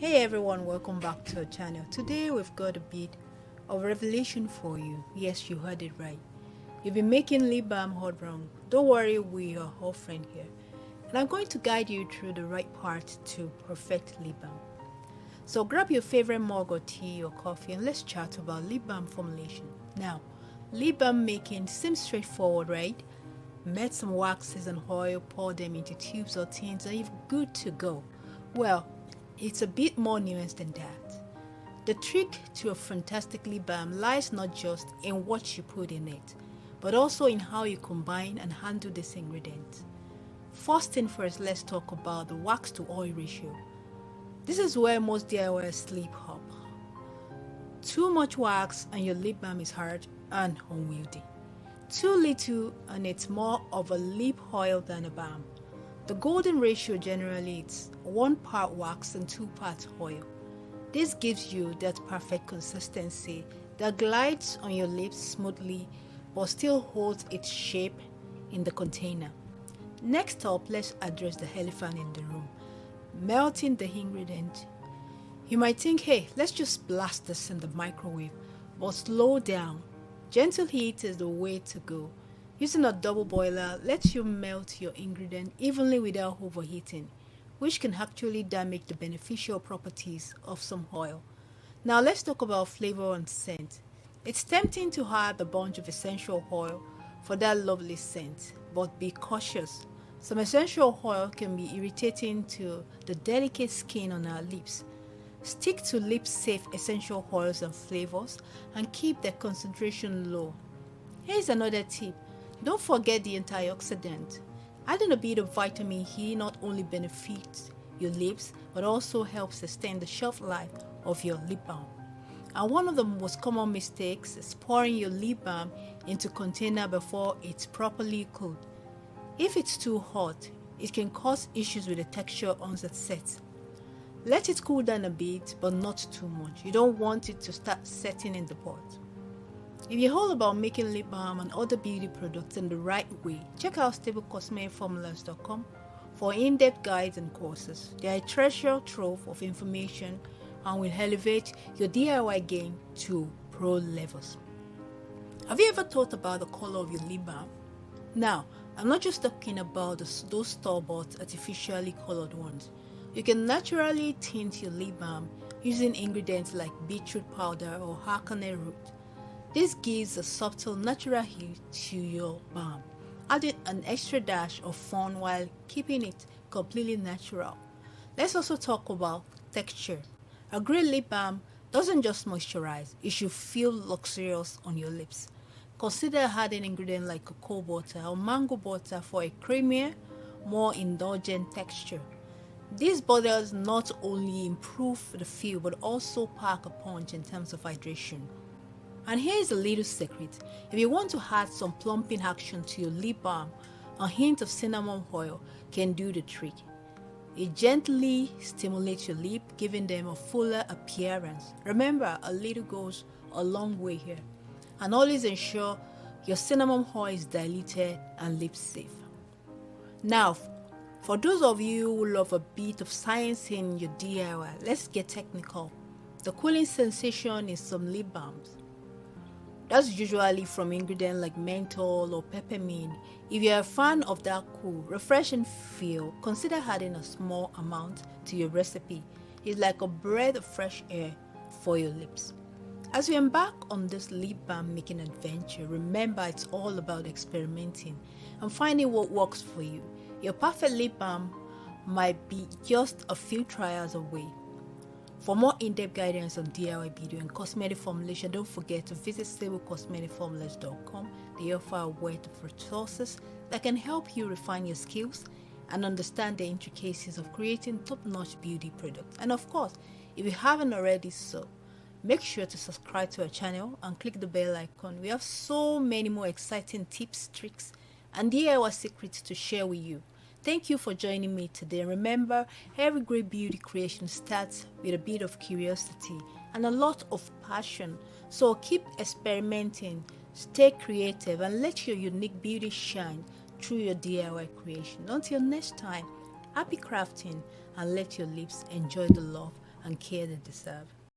Hey everyone, welcome back to our channel. Today we've got a bit of revelation for you. Yes, you heard it right. You've been making lip balm all wrong. Don't worry, we are all friends here. And I'm going to guide you through the right part to perfect lip balm. So grab your favorite mug or tea or coffee and let's chat about lip balm formulation. Now, lip balm making seems straightforward, right? Melt some waxes and oil, pour them into tubes or tins and you're good to go. Well, it's a bit more nuanced than that. The trick to a fantastic lip balm lies not just in what you put in it, but also in how you combine and handle these ingredients. First thing first, let's talk about the wax to oil ratio. This is where most DIYers slip up. Too much wax and your lip balm is hard and unwieldy. Too little and it's more of a lip oil than a balm. The golden ratio generally is 1 part wax and 2 parts oil. This gives you that perfect consistency that glides on your lips smoothly but still holds its shape in the container. Next up, let's address the elephant in the room, melting the ingredient. You might think, hey, let's just blast this in the microwave, but slow down. Gentle heat is the way to go. Using a double boiler lets you melt your ingredient evenly without overheating, which can actually damage the beneficial properties of some oil. Now let's talk about flavor and scent. It's tempting to add a bunch of essential oil for that lovely scent, but be cautious. Some essential oil can be irritating to the delicate skin on our lips. Stick to lip-safe essential oils and flavors and keep their concentration low. Here's another tip. Don't forget the antioxidant. Adding a bit of vitamin E not only benefits your lips but also helps extend the shelf life of your lip balm. And one of the most common mistakes is pouring your lip balm into a container before it's properly cooled. If it's too hot, it can cause issues with the texture once it sets. Let it cool down a bit, but not too much. You don't want it to start setting in the pot. If you're all about making lip balm and other beauty products in the right way, check out stablecosmeticformulas.com for in-depth guides and courses. They are a treasure trove of information and will elevate your DIY game to pro levels. Have you ever thought about the color of your lip balm? Now, I'm not just talking about those store-bought artificially colored ones. You can naturally tint your lip balm using ingredients like beetroot powder or harkness root. This gives a subtle natural hue to your balm, adding an extra dash of fun while keeping it completely natural. Let's also talk about texture. A great lip balm doesn't just moisturize, it should feel luxurious on your lips. Consider adding ingredients like cocoa butter or mango butter for a creamier, more indulgent texture. These butters not only improve the feel but also pack a punch in terms of hydration. And here's a little secret. If you want to add some plumping action to your lip balm, a hint of cinnamon oil can do the trick. It gently stimulates your lip, giving them a fuller appearance. Remember, a little goes a long way here. And always ensure your cinnamon oil is diluted and lip safe. Now, for those of you who love a bit of science in your DIY, let's get technical. The cooling sensation in some lip balms. That's usually from ingredients like menthol or peppermint. If you're a fan of that cool, refreshing feel, consider adding a small amount to your recipe. It's like a breath of fresh air for your lips. As we embark on this lip balm making adventure, remember it's all about experimenting and finding what works for you. Your perfect lip balm might be just a few trials away. For more in-depth guidance on DIY beauty and cosmetic formulation, don't forget to visit stablecosmeticformulas.com. They offer a wealth of resources that can help you refine your skills and understand the intricacies of creating top-notch beauty products. And of course, if you haven't already so, make sure to subscribe to our channel and click the bell icon. We have so many more exciting tips, tricks, and DIY secrets to share with you. Thank you for joining me today. Remember, every great beauty creation starts with a bit of curiosity and a lot of passion. So keep experimenting, stay creative, and let your unique beauty shine through your DIY creation. Until next time, happy crafting and let your lips enjoy the love and care they deserve.